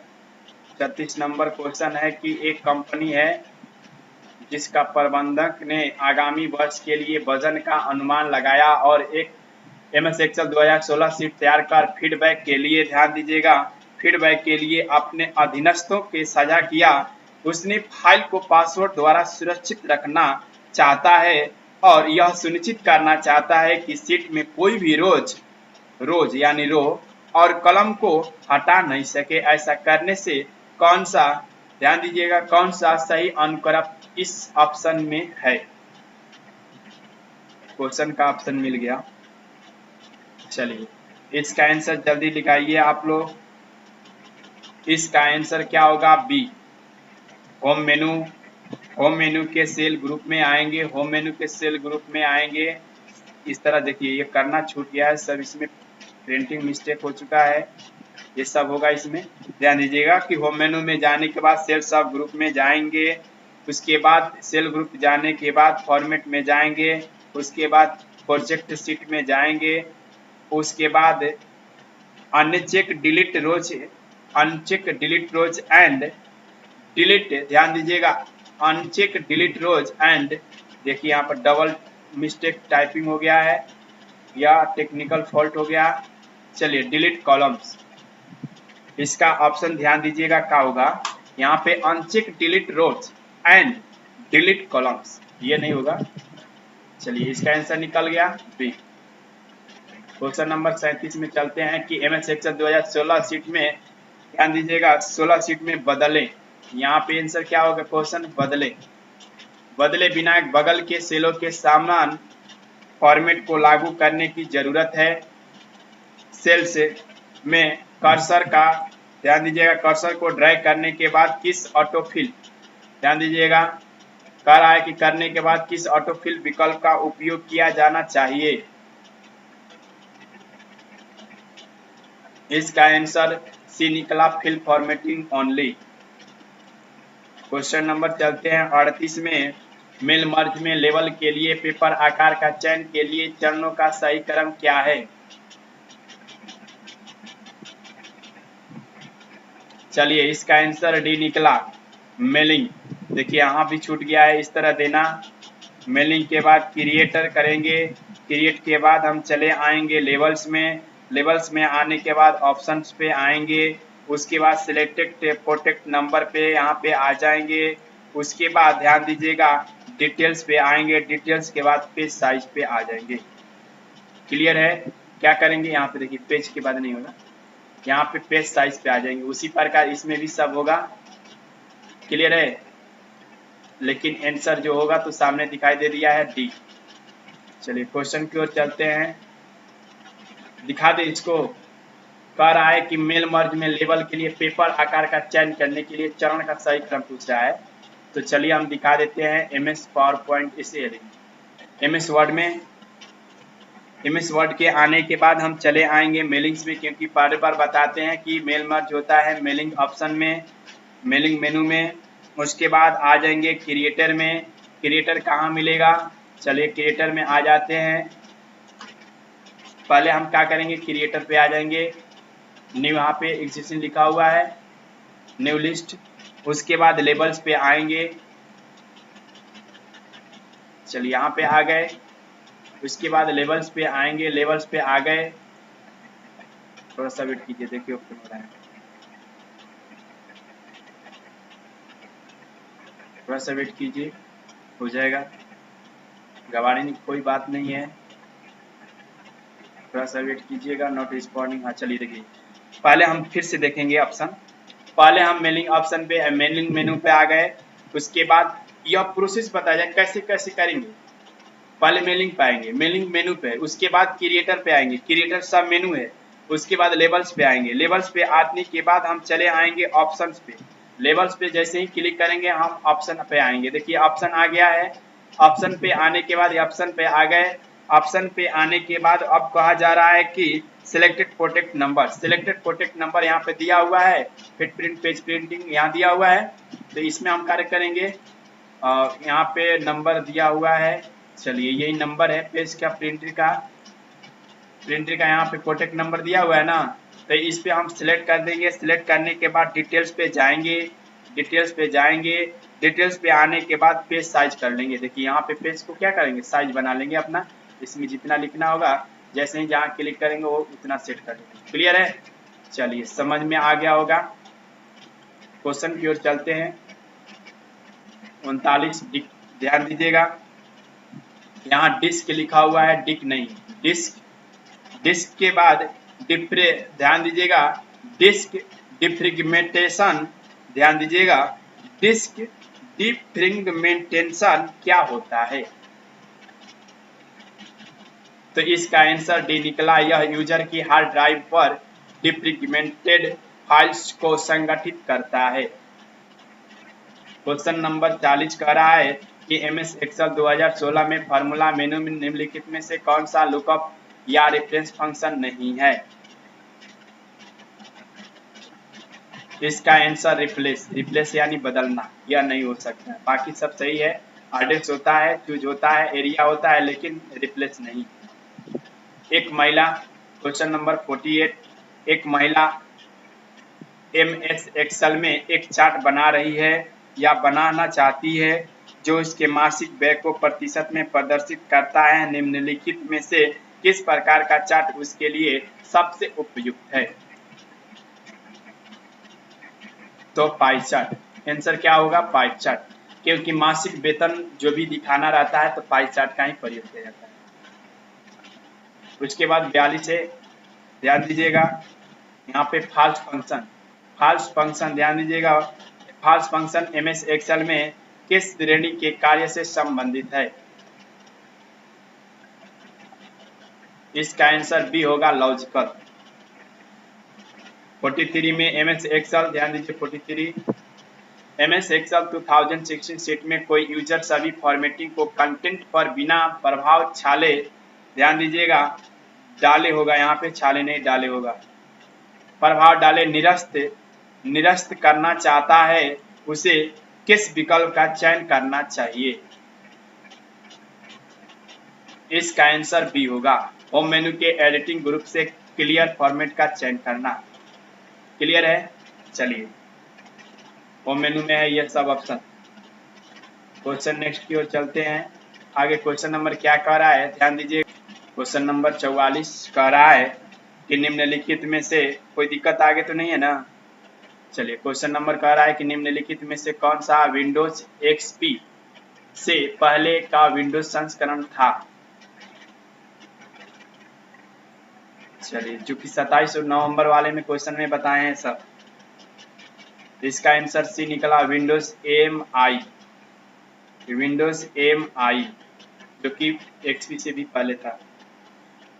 36 नंबर क्वेश्चन है कि एक कंपनी है जिसका प्रबंधक ने आगामी वर्ष के लिए वजन का अनुमान लगाया और एक MS एक्सेल 2016 शीट तैयार कर फीडबैक के लिए, ध्यान दीजिएगा, फीडबैक के लिए अपने अधीनस्थों के साझा किया। उसने फाइल को पासवर्ड द्वारा सुरक्षित रखना चाहता है और यह सुनिश्चित करना चाहता है कि शीट में कोई भी रोज यानी रो और कलम को हटा नहीं सके। ऐसा करने से कौन सा, ध्यान दीजिएगा, कौन सा सही अनुक्रम इस ऑप्शन में है? क्वेश्चन का ऑप्शन मिल गया। चलिए इसका आंसर जल्दी लिखाइए आप लोग। इसका आंसर क्या होगा? B, home menu. Home menu के सेल ग्रुप में आएंगे, होम मेनू के सेल ग्रुप में आएंगे। इस तरह देखिए, ये करना छूट गया है सब, इसमें प्रिंटिंग मिस्टेक हो चुका है, ये सब होगा इसमें। ध्यान दीजिएगा कि होम मेनू में जाने के बाद सेल सब ग्रुप में जाएंगे, उसके बाद सेल ग्रुप जाने के बाद फॉर्मेट में जाएंगे, उसके बाद प्रोजेक्ट शीट में जाएंगे, उसके बाद uncheck delete rows, uncheck delete rows and delete, ध्यान दीजिएगा, अनचेक डिलीट रोज एंड, देखिए यहाँ पर डबल मिस्टेक टाइपिंग हो गया है या टेक्निकल फॉल्ट हो गया। चलिए डिलीट कॉलम्स, इसका ऑप्शन ध्यान दीजिएगा क्या होगा, यहाँ पे uncheck delete rows and delete columns, ये नहीं होगा। चलिए इसका आंसर निकल गया बी। क्वेश्चन नंबर 37 में चलते हैं कि MS एक्सेल 2016 शीट में, ध्यान दीजिएगा, 16 शीट में बदले, यहाँ पे आंसर क्या होगा? क्वेश्चन बदले बिना बगल के सेलों के समान फॉर्मेट को लागू करने की जरूरत है। सेल्स में कर्सर का, ध्यान दीजिएगा, कर्सर को ड्रैग करने के बाद किस ऑटोफिल, ध्यान दीजिएगा, कह रहा है कि करने के बाद किस ऑटोफिल विकल्प का उपयोग किया जाना चाहिए। इसका आंसर सी निकला, fill formatting only. Question number चलते हैं 38 में, मेल मर्ज में लेबल के लिए पेपर आकार का चयन के लिए चरणों का सही क्रम क्या है? चलिए इसका आंसर डी निकला, मेलिंग। देखिए यहाँ भी छूट गया है, इस तरह देना। मेलिंग के बाद क्रिएटर करेंगे, क्रिएट के बाद हम चले आएंगे लेबल्स में, लेबल्स में आने के बाद ऑप्शंस पे आएंगे, उसके बाद सिलेक्टेड प्रोटेक्ट नंबर पे यहाँ पे आ जाएंगे, उसके बाद ध्यान दीजिएगा डिटेल्स पे आएंगे, डिटेल्स के बाद पेज साइज पे आ जाएंगे। क्लियर है? क्या करेंगे यहाँ पे, देखिए पेज के बाद नहीं होगा, यहाँ पे पेज साइज पे आ जाएंगे, उसी प्रकार इसमें भी सब होगा। क्लियर है? लेकिन आंसर जो होगा तो सामने दिखाई दे दिया है, डी। चलिए क्वेश्चन की ओर चलते हैं, दिखा दे इसको। कह रहा है कि मेल मर्ज में लेबल के लिए पेपर आकार का चयन करने के लिए चरण का सही क्रम पूछ रहा है, तो चलिए हम दिखा देते हैं। MS पावरपॉइंट इसे MS वर्ड में, MS वर्ड के आने के बाद हम चले आएंगे मेलिंग्स में, क्योंकि बार बार बताते हैं कि मेल मर्ज होता है मेलिंग ऑप्शन में, मेलिंग मेनू में। उसके बाद आ जाएंगे क्रिएटर में, क्रिएटर कहाँ मिलेगा? चलिए क्रिएटर में आ जाते हैं। पहले हम क्या करेंगे, क्रिएटर पे आ जाएंगे, न्यू, यहाँ पे एग्जिस्टिंग लिखा हुआ है, न्यू लिस्ट। उसके बाद लेबल्स पे आएंगे, चलिए यहाँ पे आ गए। उसके बाद लेबल्स पे आएंगे, लेबल्स पे आ गए, थोड़ा सा वेट कीजिए, देखिए ओपन हो रहा है, थोड़ा सा वेट कीजिए, हो जाएगा, गवाने की कोई बात नहीं है। थोड़ा सा वेट कीजिएगा, नॉट रिस्पॉन्डिंग। हाँ चलिए देखिए, पहले हम फिर से देखेंगे ऑप्शन। पहले हम मेलिंग ऑप्शन पे, मेलिंग मेनू पे आ गए। उसके बाद यह प्रोसेस बताया जाए कैसे कैसे करेंगे। पहले मेलिंग पे आएंगे, मेलिंग मेनू पे, उसके बाद क्रिएटर पे आएंगे, क्रिएटर सब मेनू है। उसके बाद लेबल्स पे आएंगे, लेबल्स पे आने के बाद हम चले आएंगे ऑप्शंस पे। लेबल्स पे जैसे ही क्लिक करेंगे हम ऑप्शन पे आएंगे। देखिए ऑप्शन आ गया है। ऑप्शन पे आने के बाद ऑप्शन पे आ गए। ऑप्शन पे आने के बाद अब कहा जा रहा है कि selected protect number, selected protect number यहाँ पे दिया हुआ है। फिर प्रिंट पेज प्रिंटिंग यहाँ दिया हुआ है, तो इसमें हम कार्य करेंगे। यहाँ पे नंबर दिया हुआ है, चलिए यही नंबर है पेज का, प्रिंटर का यहाँ पे प्रोटेक्ट नंबर दिया हुआ है ना, तो इस पे हम सिलेक्ट कर देंगे। सिलेक्ट करने के बाद डिटेल्स पे जाएंगे, डिटेल्स पे जाएंगे। डिटेल्स पे आने के बाद पेज साइज कर लेंगे। देखिए यहाँ पे पेज को क्या करेंगे, साइज बना लेंगे अपना। इसमें जितना लिखना होगा जैसे ही जहाँ क्लिक करेंगे वो उतना सेट कर लेंगे। क्लियर है, चलिए समझ में आ गया होगा। क्वेश्चन की ओर चलते हैं। 39 ध्यान दीजिएगा, यहाँ डिस्क लिखा हुआ है, डिक नहीं, डिस्क। डिस्क के बाद ध्यान दीजिएगा, डिस्क डिफ्रेगमेंटेशन, ध्यान दीजिएगा, डिस्क डिफ्रेगमेंटेशन क्या होता है। तो इसका आंसर डी निकला। यह यूजर की हार्ड ड्राइव पर डिफ्रेगमेंटेड फाइल्स को संगठित करता है। क्वेश्चन नंबर 40 कह रहा है कि MS एक्सेल 2016 में फार्मूला मेनू में निम्नलिखित में से कौन सा लुकअप या रेफरेंस फंक्शन नहीं है। इसका आंसर रिप्लेस, रिप्लेस यानी बदलना, यह नहीं हो सकता है। बाकी सब सही है, एड्रेस होता है, चूज होता है, एरिया होता है, लेकिन रिप्लेस नहीं। एक महिला, क्वेश्चन नंबर 48, एक महिला MS एक्सेल में एक चार्ट बना रही है या बनाना चाहती है जो इसके मासिक व्यय को प्रतिशत में प्रदर्शित करता है। निम्नलिखित में से किस प्रकार का चार्ट उसके लिए सबसे उपयुक्त है। तो पाई चार्ट, आंसर क्या होगा, पाई चार्ट, क्योंकि मासिक वेतन जो भी दिखाना रहता है तो पाई चार्ट का ही प्रयोग किया जाता है। उसके बाद 42 है, ध्यान दीजिएगा, यहाँ पे फॉल्स फंक्शन, फॉल्स फंक्शन ध्यान दीजिएगा। फॉल्स फंक्शन MS एक्सेल में किस श्रेणी के कार्य से संबंधित है। इसका आंसर बी होगा, लॉजिकल। 43 में MS एक्सेल, ध्यान दीजिए 43, MS एक्सेल 2016 शीट में कोई यूजर सभी फॉर्मेटिंग को कंटेंट पर बिना प्रभाव छाले, ध्यान दीजिएगा, डाले होगा, यहाँ पे छाले नहीं डाले होगा, प्रभाव डाले निरस्त करना चाहता है, उसे किस विकल्प का चयन करना चाहिए। इसका आंसर बी होगा, होम मेनू के एडिटिंग ग्रुप से क्लियर फॉर्मेट का चयन करना। क्लियर है, चलिए होम मेनू में है ये सब ऑप्शन। क्वेश्चन नेक्स्ट की ओर चलते हैं। आगे क्वेश्चन नंबर क्या कह रहा है, ध्यान दीजिए। क्वेश्चन नंबर 44 कह रहा है कि निम्नलिखित में से कोई दिक्कत आगे तो नहीं है ना। चलिए क्वेश्चन नंबर कह रहा है कि निम्नलिखित में से कौन सा विंडोज XP से पहले का विंडोज संस्करण था। चलिए जो कि 27 और नवंबर वाले में क्वेश्चन में बताए हैं सब। इसका आंसर सी निकला, विंडोज MI, विंडोज MI जो कि XP से भी पहले था।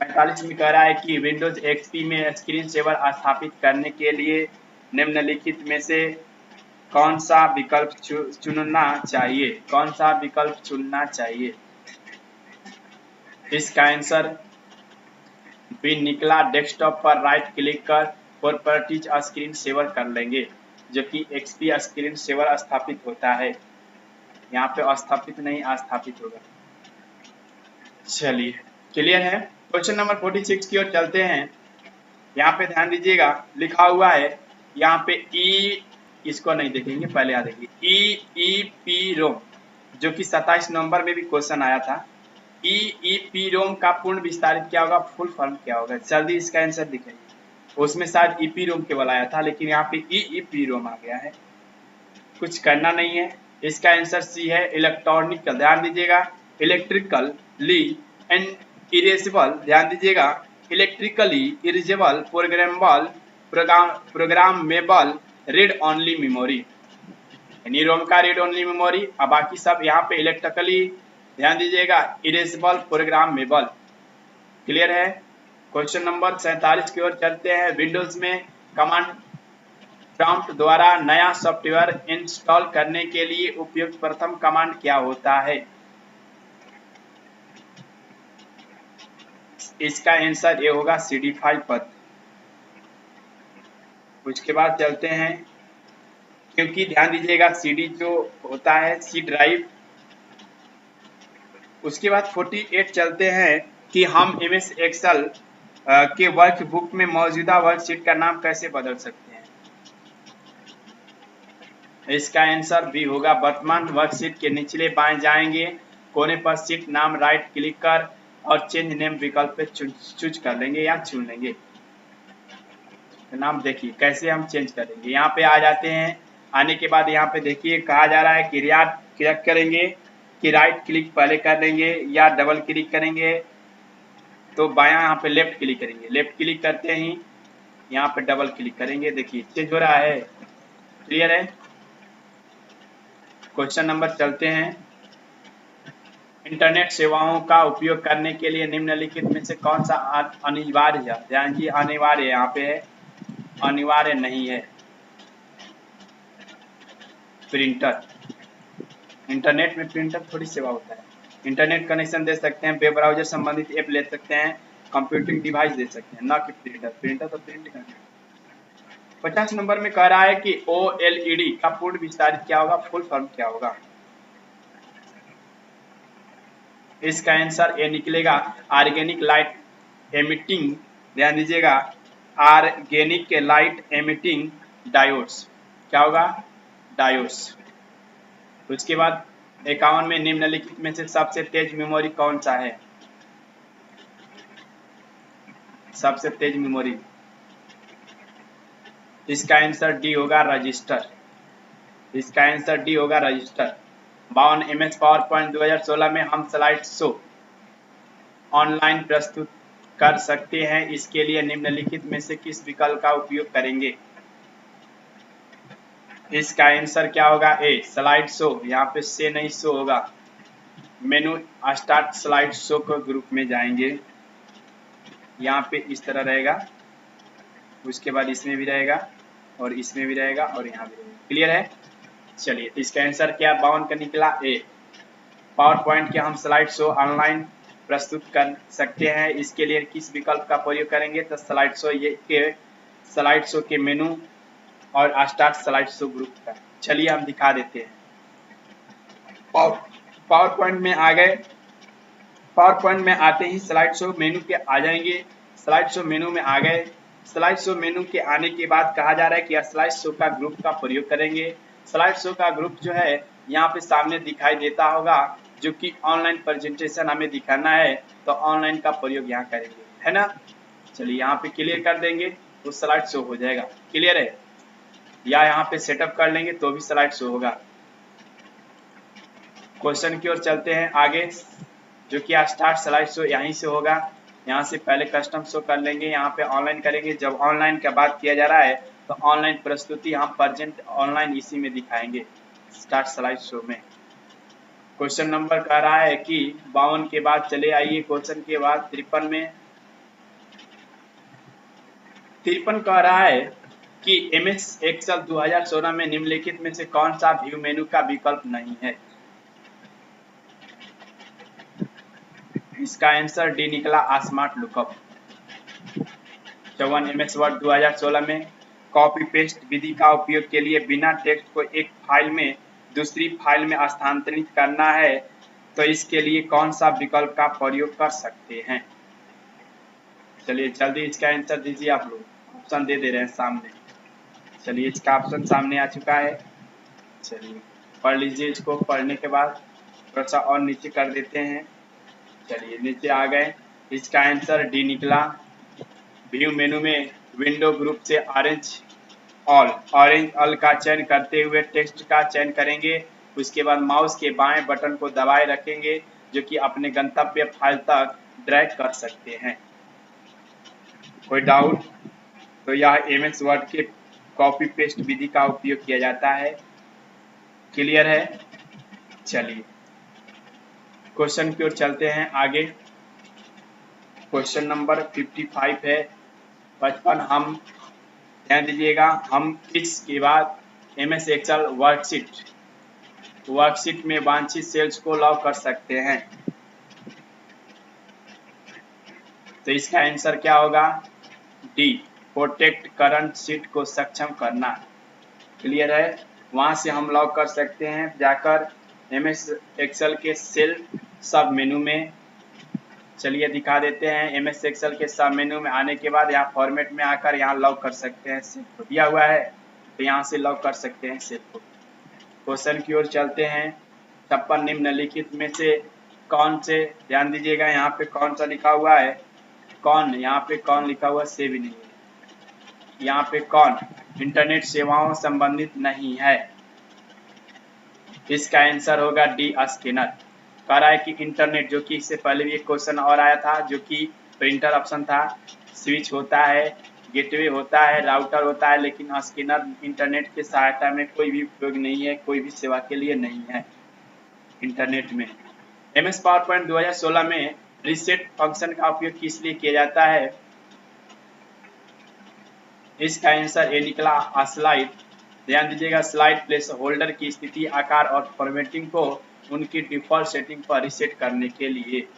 45 में कह रहा है कि विंडोज XP में स्क्रीन सेवर स्थापित करने के लिए निम्नलिखित में से कौन सा विकल्प चुनना चाहिए, कौन सा विकल्प चुनना चाहिए। इसका आंसर भी निकला, डेस्कटॉप पर राइट क्लिक कर प्रॉपर्टीज स्क्रीन सेवर कर लेंगे, जो कि XP स्क्रीन सेवर स्थापित होता है। यहाँ पे स्थापित नहीं स्थापित होगा। चलिए क्लियर है। क्वेश्चन नंबर 46 की ओर चलते हैं। यहाँ पे ध्यान दीजिएगा, लिखा हुआ है यहाँ पे इसको नहीं देखेंगे, पहले आ देखिए EEPROM, जो कि 27 नवंबर में भी क्वेश्चन आया था। EEPROM का पूर्ण विस्तारित क्या होगा, फुल फॉर्म क्या होगा, जल्दी इसका आंसर दिखाइए। उसमें शायद EEPROM केवल आया था, लेकिन यहाँ पे EEPROM आ गया है। कुछ करना नहीं है, इसका आंसर सी है, इलेक्ट्रॉनिकल। ध्यान दीजिएगा, इलेक्ट्रिकली एंड इरेसेबल, ध्यान दीजिएगा, electrically erasable programmable read only memory, यानी रोम का रीड ओनली मेमोरी। अब बाकी सब यहाँ पे इलेक्ट्रिकली, ध्यान दीजिएगा, इरेजेबल प्रोग्रामेबल। क्लियर है। क्वेश्चन नंबर 47 की ओर चलते हैं। विंडोज में कमांड प्रॉम्प्ट द्वारा नया सॉफ्टवेयर इंस्टॉल करने के लिए उपयुक्त प्रथम कमांड क्या होता है? इसका आंसर ये होगा cd फाइल पथ। उसके बाद चलते हैं, क्योंकि ध्यान दीजिएगा CD जो होता है C ड्राइव। उसके बाद 48 चलते हैं कि हम MS एक्सेल के वर्कबुक में मौजूदा वर्कशीट का नाम कैसे बदल सकते हैं? इसका आंसर भी होगा वर्तमान वर्कशीट के निचले बाएं जाएंगे, कोने पर शीट नाम राइट क्लिक कर और चेंज नेम विकल्प पे चूज कर लेंगे या चुन लेंगे। नाम देखिए कैसे हम चेंज करेंगे। यहाँ पे आ जाते हैं, आने के बाद यहाँ पे देखिए कहा जा रहा है कि क्लिक करेंगे कि राइट क्लिक पहले कर लेंगे या डबल क्लिक करेंगे, तो बायां यहाँ पे लेफ्ट क्लिक करेंगे। लेफ्ट क्लिक करते ही यहाँ पे डबल क्लिक करेंगे, देखिए चेंज हो रहा है। क्लियर है। क्वेश्चन नंबर चलते हैं। इंटरनेट सेवाओं का उपयोग करने के लिए निम्नलिखित में से कौन सा अनिवार्य है? ध्यान जी, अनिवार्य यहाँ पे है, अनिवार्य नहीं है। प्रिंटर, इंटरनेट में प्रिंटर थोड़ी सेवा होता है। इंटरनेट कनेक्शन दे सकते हैं, वेब ब्राउजर संबंधित ऐप ले सकते हैं, कंप्यूटिंग डिवाइस दे सकते हैं, ना कि प्रिंटर। प्रिंटर तो प्रिंट करना है। 50 नंबर में कह रहा है कि OLED का पूर्ण विस्तारित क्या होगा, फुल फॉर्म क्या होगा? इसका आंसर ए निकलेगा ऑर्गेनिक लाइट एमिटिंग, ध्यान दीजिएगा, ऑर्गेनिक लाइट एमिटिंग डायोड्स। क्या होगा? डायोड्स। उसके बाद 51 में निम्नलिखित में से सबसे तेज मेमोरी कौन सा है? सबसे तेज मेमोरी, इसका आंसर डी होगा रजिस्टर। इसका आंसर डी होगा रजिस्टर। 52 MS पावर पॉइंट 2016 में हम स्लाइड शो ऑनलाइन प्रस्तुत कर सकते हैं, इसके लिए निम्नलिखित में से किस विकल्प का उपयोग करेंगे? इसका आंसर क्या होगा? ए स्लाइड शो। यहाँ पे से नहीं शो होगा, मेनू स्टार्ट स्लाइड शो को ग्रुप में जाएंगे, यहाँ पे इस तरह रहेगा, उसके बाद इसमें भी रहेगा और इसमें भी रहेगा और यहाँ भी रहेगा। क्लियर है। चलिए, तो इसका आंसर क्या 52 का निकला? ए। पावर पॉइंट के हम स्लाइड शो ऑनलाइन प्रस्तुत कर सकते हैं, इसके लिए किस विकल्प का प्रयोग करेंगे? तो स्लाइड शो के मेनू और स्टार्ट स्लाइड शो ग्रुप का। चलिए हम दिखा देते हैं। पावर पॉइंट में आ गए। पावर पॉइंट में आते ही स्लाइड शो मेनू के आ जाएंगे। स्लाइड शो मेनू में आ गए। स्लाइड शो मेनू के आने के बाद कहा जा रहा है कि स्लाइड शो का ग्रुप का प्रयोग करेंगे। स्लाइड शो का ग्रुप जो है यहाँ पे सामने दिखाई देता होगा, जो कि ऑनलाइन प्रेजेंटेशन हमें दिखाना है, तो ऑनलाइन का प्रयोग यहाँ करेंगे, है ना। चलिए यहाँ पे क्लियर कर देंगे तो स्लाइड शो हो जाएगा। क्लियर है। या यहाँ पे सेटअप कर लेंगे तो भी स्लाइड शो होगा। क्वेश्चन की ओर चलते हैं आगे, जो कि स्टार्ट स्लाइड शो यहीं से होगा। यहाँ से पहले कस्टम शो कर लेंगे, यहाँ पे ऑनलाइन करेंगे। जब ऑनलाइन का बात किया जा रहा है तो ऑनलाइन प्रस्तुति हम प्रेजेंट ऑनलाइन इसी में दिखाएंगे, स्टार्ट स्लाइड शो में। क्वेश्चन नंबर कह रहा है कि 52 के बाद चले आइए क्वेश्चन के बाद 53 में। 53 कह रहा है कि MS एक्सेल 2016 में निम्नलिखित में से कौन सा व्यू मेनू का विकल्प नहीं है? इसका आंसर डी निकला स्मार्ट लुकअप। 54 MS वर्ड 2016 में कॉपी पेस्ट विधि का उपयोग के लिए बिना टेक्स्ट को एक फाइल में दूसरी फाइल में स्थानांतरित करना है, तो इसके लिए कौन सा विकल्प का प्रयोग कर सकते हैं? चलिए जल्दी इसका आंसर दीजिए। आप लोग ऑप्शन दे रहे हैं सामने। चलिए इसका ऑप्शन सामने आ चुका है। चलिए पढ़ लीजिए इसको। पढ़ने के बाद थोड़ा सा और नीचे कर देते हैं। चलिए नीचे आ गए। इसका आंसर डी निकला। व्यू मेनू में विंडो ग्रुप से ऑरेंज ऑल का चयन करते हुए टेक्स्ट का चयन करेंगे। उसके बाद माउस के बाएं बटन को दबाए रखेंगे, जो कि अपने गंतव्य फाइल तक ड्रैग कर सकते हैं। कोई डाउट? तो यह MS वर्ड के कॉपी पेस्ट विधि का उपयोग किया जाता है। क्लियर है? चलिए क्वेश्चन की ओर चलते हैं आगे। क्वेश्चन नंबर 55 है 55। हम ध्यान दीजिएगा, हम इसके बाद MS एक्सेल वर्कशीट में वांछित सेल्स को लॉक कर सकते हैं। तो इसका आंसर क्या होगा? डी, प्रोटेक्ट करंट शीट को सक्षम करना। क्लियर है? वहां से हम लॉक कर सकते हैं जाकर MS एक्सेल के सेल सब मेनू में। चलिए दिखा देते हैं। MS एक्सेल के सब मेनू में आने के बाद यहाँ फॉर्मेट में आकर यहाँ लॉक कर सकते हैं। सेल को दिया हुआ है तो यहाँ से लॉक कर सकते हैं सेल को। क्वेश्चन की ओर चलते हैं। 56 निम्नलिखित में से कौन से, ध्यान दीजिएगा यहाँ पे कौन सा लिखा हुआ है, कौन, यहाँ पे कौन लिखा हुआ से भी नहीं है, यहाँ पे कौन इंटरनेट सेवाओं संबंधित नहीं है। इसका आंसर होगा डी, स्कैनर। कह रहा है कि इंटरनेट, जो कि इससे पहले भी एक क्वेश्चन और आया था जो कि प्रिंटर ऑप्शन था, स्विच होता है, गेटवे होता है, राउटर होता है, लेकिन स्कैनर इंटरनेट की सहायता में कोई भी उपयोग नहीं है, कोई भी सेवा के लिए नहीं है इंटरनेट में। MS पावरपॉइंट 2016 में रीसेट फंक्शन का उपयोग किस लिए किया जाता है? इसका आंसर ए निकला, स्लाइड। ध्यान दीजिएगा, स्लाइड प्लेस होल्डर की स्थिति, आकार और फॉर्मेटिंग को उनकी डिफॉल्ट सेटिंग पर रीसेट करने के लिए।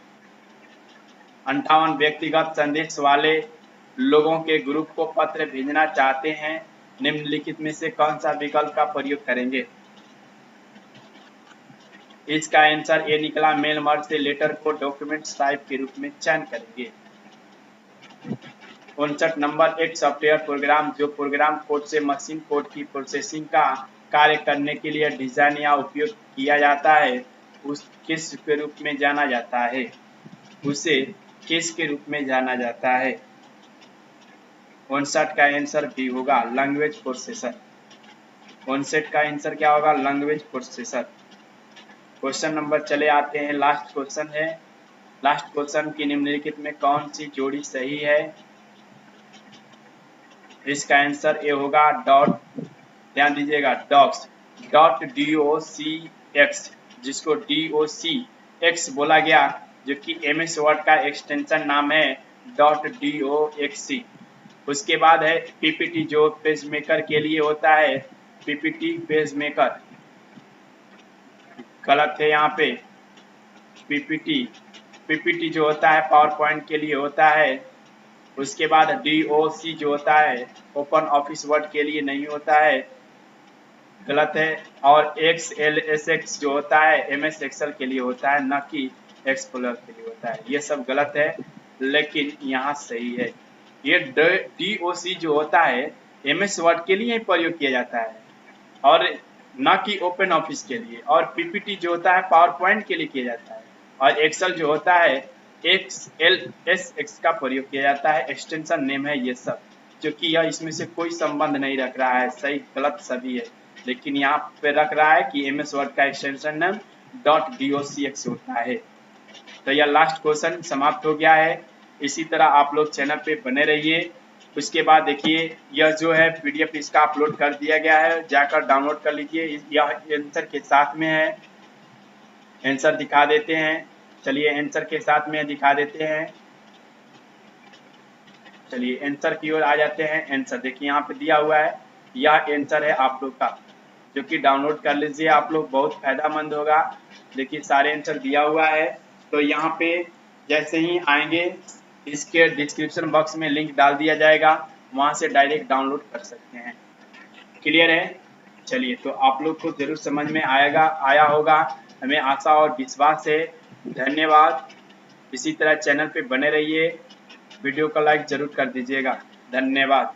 58 व्यक्तिगत संदेश वाले लोगों के ग्रुप को पत्र भेजना चाहते हैं, निम्नलिखित में से कौन सा विकल्प का प्रयोग करेंगे? इसका आंसर ए निकला, मेल मर्ज से लेटर को डॉक्यूमेंट्स टाइप के रूप में चयन करेंगे। 59 नंबर, एक सॉफ्टवेयर प्रोग्राम जो प्रोग्राम कोड से मशीन कोड की प्रोसेसिंग का कार्य करने के लिए डिजाइन या उपयोग किया जाता है, उस किस के रूप में जाना जाता है? उसे किस के रूप में जाना जाता है? 59 का आंसर बी होगा, लैंग्वेज प्रोसेसर। 59 का आंसर क्या होगा? Language processor. क्वेश्चन नंबर चले आते हैं, लास्ट क्वेश्चन है। लास्ट क्वेश्चन की निम्नलिखित में कौन सी जोड़ी सही है? इसका आंसर ए होगा, डॉट। ध्यान दीजिएगा, डॉक्स, .docx, जिसको DOCX बोला गया, जो कि MS वर्ड का एक्सटेंशन नाम है .docx। उसके बाद है PPT, जो पेज मेकर के लिए होता है, PPT पेज मेकर। गलत है यहाँ पे। PPT जो होता है पावर पॉइंट के लिए होता है। उसके बाद DOC जो होता है ओपन ऑफिस वर्ड के लिए नहीं होता है, गलत है। और XLSX जो होता है MS एक्सेल के लिए होता है, न कि एक्सप्लोरर के लिए होता है। ये सब गलत है, लेकिन यहाँ सही है। ये DOC जो होता है MS वर्ड के लिए प्रयोग किया जाता है और न कि ओपन ऑफिस के लिए। और PPT जो होता है पावर पॉइंट के लिए किया जाता है। और एक्सेल जो होता है XLSX का प्रयोग किया जाता है, एक्सटेंशन नेम है ये सब, जो कि यह इसमें से कोई संबंध नहीं रख रहा है, सही गलत सभी है, लेकिन यहाँ पे रख रहा है कि MS वर्ड का एक्सटेंशन नेम .docx होता है। तो यह लास्ट क्वेश्चन समाप्त हो गया है। इसी तरह आप लोग चैनल पे बने रहिए। उसके बाद देखिए, यह जो है PDF इसका अपलोड कर दिया गया है, जाकर डाउनलोड कर लीजिए। यह आंसर के साथ में है, आंसर दिखा देते हैं। चलिए आंसर के साथ में दिखा देते हैं। चलिए आंसर की ओर आ जाते हैं। आंसर देखिए यहाँ पे दिया हुआ है, यह आंसर है आप लोग का, जो कि डाउनलोड कर लीजिए आप लोग, बहुत फायदेमंद होगा। देखिए सारे आंसर दिया हुआ है। तो यहाँ पे जैसे ही आएंगे, इसके डिस्क्रिप्शन बॉक्स में लिंक डाल दिया जाएगा, वहाँ से डायरेक्ट डाउनलोड कर सकते हैं। क्लियर है? चलिए, तो आप लोग को जरूर समझ में आया होगा, हमें आशा और विश्वास है। धन्यवाद। इसी तरह चैनल पे बने रहिए, वीडियो को लाइक जरूर कर दीजिएगा। धन्यवाद।